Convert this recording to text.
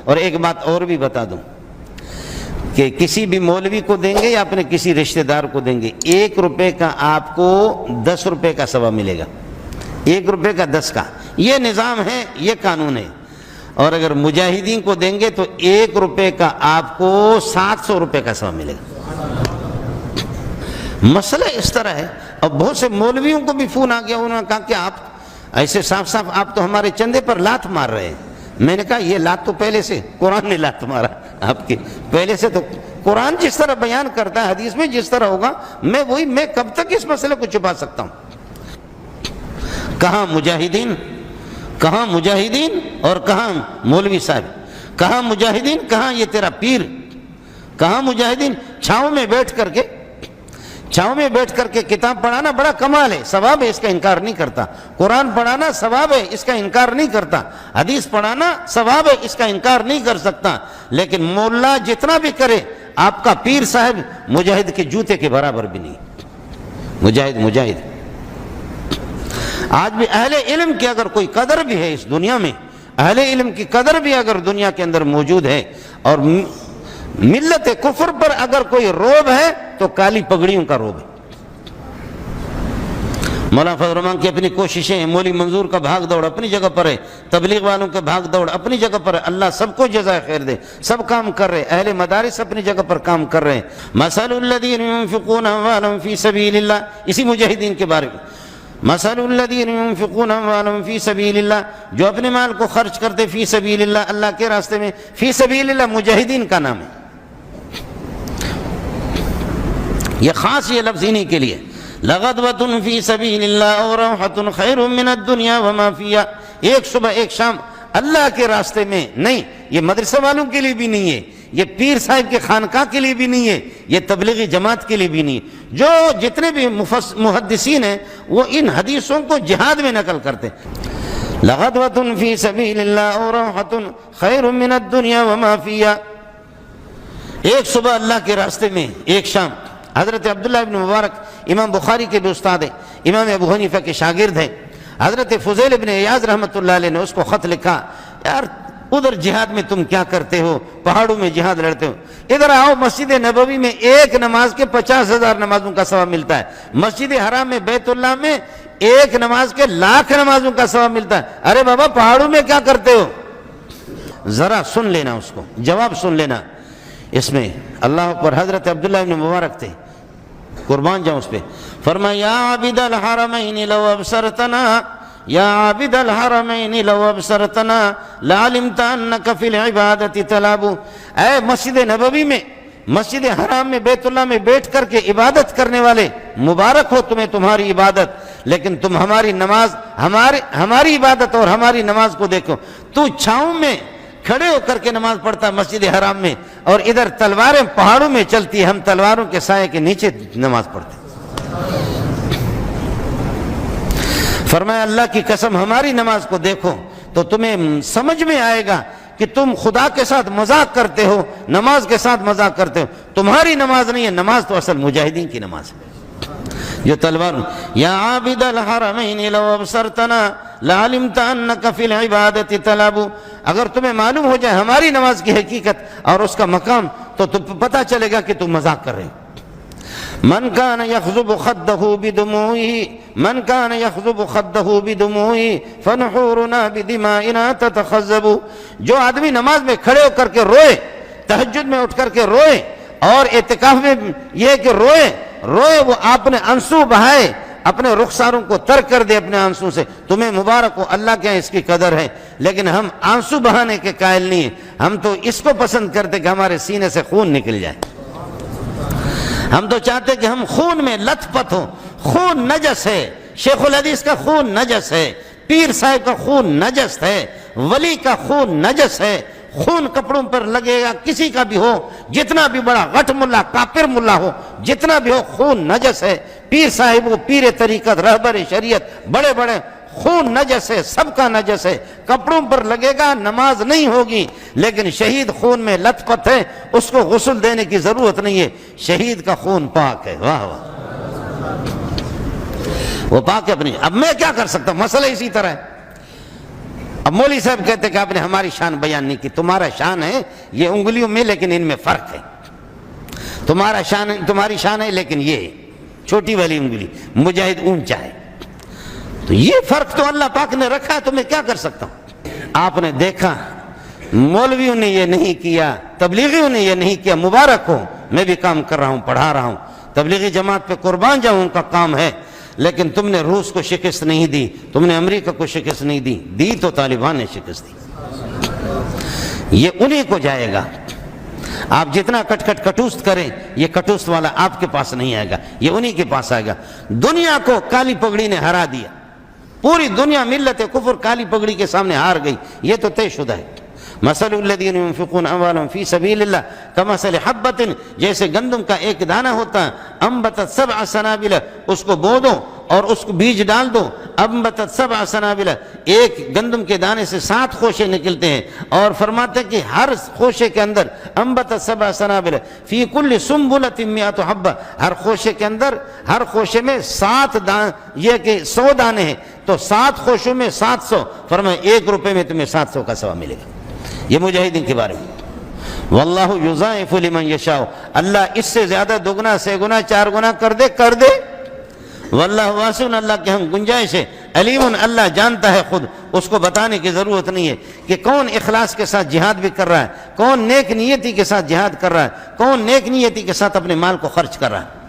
اور ایک بات اور بھی بتا دوں کہ کسی بھی مولوی کو دیں گے یا اپنے کسی رشتہ دار کو دیں گے، 1 روپے کا آپ کو 10 روپے کا ثواب ملے گا، 1 روپے کا 10 کا، یہ نظام ہے، یہ قانون ہے۔ اور اگر مجاہدین کو دیں گے تو 1 روپے کا آپ کو 700 روپے کا ثواب ملے گا۔ مسئلہ اس طرح ہے۔ اور بہت سے مولویوں کو بھی فون آ گیا، انہوں نے کہا کہ آپ ایسے صاف صاف آپ تو ہمارے چندے پر لات مار رہے ہیں۔ میں نے کہا یہ لات تو پہلے سے قرآن نے لات مارا آپ کے، پہلے سے تو قرآن جس طرح بیان کرتا ہے، حدیث میں جس طرح ہوگا، میں کب تک اس مسئلے کو چھپا سکتا ہوں؟ کہاں مجاہدین، کہاں مجاہدین اور کہاں مولوی صاحب، کہاں مجاہدین، کہاں یہ تیرا پیر، کہاں مجاہدین؟ چھاؤں میں بیٹھ کر کے کتاب پڑھانا بڑا کمال ہے، ثواب ہے، اس کا انکار نہیں کرتا۔ قرآن پڑھانا ثواب ہے، اس کا انکار نہیں کرتا۔ حدیث پڑھانا ثواب ہے، اس کا انکار نہیں کر سکتا۔ لیکن مولا جتنا بھی کرے، آپ کا پیر صاحب مجاہد کے جوتے کے برابر بھی نہیں۔ مجاہد آج بھی اہل علم کی اگر کوئی قدر بھی ہے اس دنیا میں، اہل علم کی قدر بھی اگر دنیا کے اندر موجود ہے، اور ملت کفر پر اگر کوئی روب ہے تو کالی پگڑیوں کا روب ہے۔ مولانا فضل الرحمان کی اپنی کوششیں ہیں، مولوی منظور کا بھاگ دوڑ اپنی جگہ پر ہے، تبلیغ والوں کا بھاگ دوڑ اپنی جگہ پر ہے، اللہ سب کو جزائے خیر دے، سب کام کر رہے، اہل مدارس اپنی جگہ پر کام کر رہے ہیں۔ مثل الذین ينفقون اموالهم فی سبیل اللہ، اسی مجاہدین کے بارے میں، مثل الذین ينفقون اموالهم فی سبیل اللہ، جو اپنے مال کو خرچ کرتے فی سبیل اللہ، اللہ کے راستے میں، فی سبیل اللہ مجاہدین کا نام ہے، یہ خاص یہ لفظ انہی کے لیے، لغدوۃ فی سبیل اللہ وروحۃ خیر من الدنیا وما فیہا، ایک صبح ایک شام اللہ کے راستے میں، نہیں یہ مدرسہ والوں کے لیے بھی نہیں ہے، یہ پیر صاحب کے خانقاہ کے لیے بھی نہیں ہے، یہ تبلیغی جماعت کے لیے بھی نہیں ہے۔ جو جتنے بھی محدثین ہیں وہ ان حدیثوں کو جہاد میں نقل کرتے ہیں، لغدوۃ فی سبیل اللہ وروحۃ خیر من الدنیا وما فیہا، ایک صبح اللہ کے راستے میں، ایک شام۔ حضرت عبداللہ ابن مبارک امام بخاری کے بھی استاد ہیں، امام ابو حنیفہ کے شاگرد ہیں، حضرت فضیل ابن عیاض رحمۃ اللہ علیہ نے اس کو خط لکھا، یار ادھر جہاد میں تم کیا کرتے ہو، پہاڑوں میں جہاد لڑتے ہو، ادھر آؤ، مسجد نبوی میں ایک نماز کے 50,000 نمازوں کا ثواب ملتا ہے، مسجد حرام میں بیت اللہ میں ایک نماز کے 1,00,000 نمازوں کا ثواب ملتا ہے۔ ارے بابا پہاڑوں میں کیا کرتے ہو؟ ذرا سن لینا، اس کو جواب سن لینا اس میں۔ اللہ پر حضرت عبداللہ ابن مبارک تھے، قربان جاؤں اس پہ، فرمایا یا عابد الحرمین لو ابصرتنا، یا عابد الحرمین لو ابصرتنا لعلمت انک فی العبادت تلعب، اے مسجد نبوی میں، مسجد حرام میں، بیت اللہ میں بیٹھ کر کے عبادت کرنے والے، مبارک ہو تمہیں تمہاری عبادت، لیکن تم ہماری نماز، ہماری عبادت اور ہماری نماز کو دیکھو، تو چھاؤں میں کھڑے ہو کر کے نماز پڑھتا ہے مسجد حرام میں، اور ادھر تلواریں پہاڑوں میں چلتی ہیں، ہم تلواروں کے سائے کے نیچے نماز پڑھتے ہیں۔ فرمایا اللہ کی قسم ہماری نماز کو دیکھو تو تمہیں سمجھ میں آئے گا کہ تم خدا کے ساتھ مذاق کرتے ہو، نماز کے ساتھ مذاق کرتے ہو، تمہاری نماز نہیں ہے، نماز تو اصل مجاہدین کی نماز ہے جو تلوار۔ یا عابد الحرمین لو ابصرتنا لعلمت انک فی العبادت تلعب، اگر تمہیں معلوم ہو جائے ہماری نماز کی حقیقت اور اس کا مقام تو پتہ چلے گا کہ تم مذاق کر رہے ہو۔ من کان یخضب خدہ بدموعہ، من کان یخضب خدہ بدموعہ فنحورنا بدمائنا تتخذب، جو آدمی نماز میں کھڑے ہو کر کے روئے، تہجد میں اٹھ کر کے روئے، اور اعتکاف میں یہ کہ روئے وہ آپ نے آنسو بہائے، اپنے رخساروں کو تر کر دے اپنے آنسو سے، تمہیں مبارک ہو، اللہ کے اس کی قدر ہے، لیکن ہم آنسو بہانے کے قائل نہیں ہیں، ہم تو اس کو پسند کرتے کہ ہمارے سینے سے خون نکل جائے، ہم تو چاہتے کہ ہم خون میں لت پت ہوں، خون نجس ہے، شیخ الحدیث کا خون نجس ہے، پیر صاحب کا خون نجس ہے، ولی کا خون نجس ہے، خون کپڑوں پر لگے گا کسی کا بھی ہو، جتنا بھی بڑا غٹ ملا، کافر ملا ہو، جتنا بھی ہو، خون نجس ہے، پیر صاحب وہ پیر طریقت، رہبر شریعت، بڑے بڑے، خون نجس ہے، سب کا نجس ہے، کپڑوں پر لگے گا نماز نہیں ہوگی، لیکن شہید خون میں لت پت ہے، اس کو غسل دینے کی ضرورت نہیں ہے، شہید کا خون پاک ہے، واہ واہ، وہ پاک ہے اپنی۔ اب میں کیا کر سکتا ہوں، مسئلہ اسی طرح ہے، اب مولوی صاحب کہتے کہ آپ نے ہماری شان بیان نہیں کی. تمہارا شان ہے یہ انگلیوں میں، لیکن ان میں فرق ہے. تمہاری شان ہے لیکن یہ ہے چھوٹی والی انگلی، مجاہد اونچا ہے. تو یہ فرق تو اللہ پاک نے رکھا ہے، تو میں کیا کر سکتا ہوں؟ آپ نے دیکھا مولویوں نے یہ نہیں کیا، تبلیغیوں نے یہ نہیں کیا. مبارک ہو، میں بھی کام کر رہا ہوں، پڑھا رہا ہوں، تبلیغی جماعت پہ قربان جاؤں، ان کا کام ہے. لیکن تم نے روس کو شکست نہیں دی، تم نے امریکہ کو شکست نہیں دی تو طالبان نے شکست دی. یہ انہی کو جائے گا. آپ جتنا کٹوست کریں، یہ کٹوست والا آپ کے پاس نہیں آئے گا، یہ انہی کے پاس آئے گا. دنیا کو کالی پگڑی نے ہرا دیا. پوری دنیا ملت کفر کالی پگڑی کے سامنے ہار گئی. یہ تو طے شدہ ہے. مثل الذین ينفقون اموالهم فی سبیل اللہ کمثل حبۃ، جیسے گندم کا ایک دانہ ہوتا ہے، انبتت 7 سنابل، اس کو بو دو اور اس کو بیج ڈال دو. انبتت 7 سنابل، ایک گندم کے دانے سے 7 خوشے نکلتے ہیں. اور فرماتے ہیں کہ ہر خوشے کے اندر انبتت 7 سنابل فی کل سنبلۃ 100 حبہ، ہر خوشے کے اندر، ہر خوشے میں 7 یہ کہ 100 دانے ہیں، تو 7 خوشوں میں 700. فرمایا 1 روپے میں تمہیں 700 کا ثواب ملے گا. یہ مجاہدین کے بارے میں. واللہ یضاعف لمن یشاء، اللہ اس سے زیادہ دگنا، 6 گنا، 4 گنا کر دے. واللہ واسع، اللہ کے ہم گنجائش ہے. علیم، اللہ جانتا ہے خود، اس کو بتانے کی ضرورت نہیں ہے کہ کون اخلاص کے ساتھ جہاد بھی کر رہا ہے، کون نیک نیتی کے ساتھ جہاد کر رہا ہے، کون نیک نیتی کے ساتھ اپنے مال کو خرچ کر رہا ہے.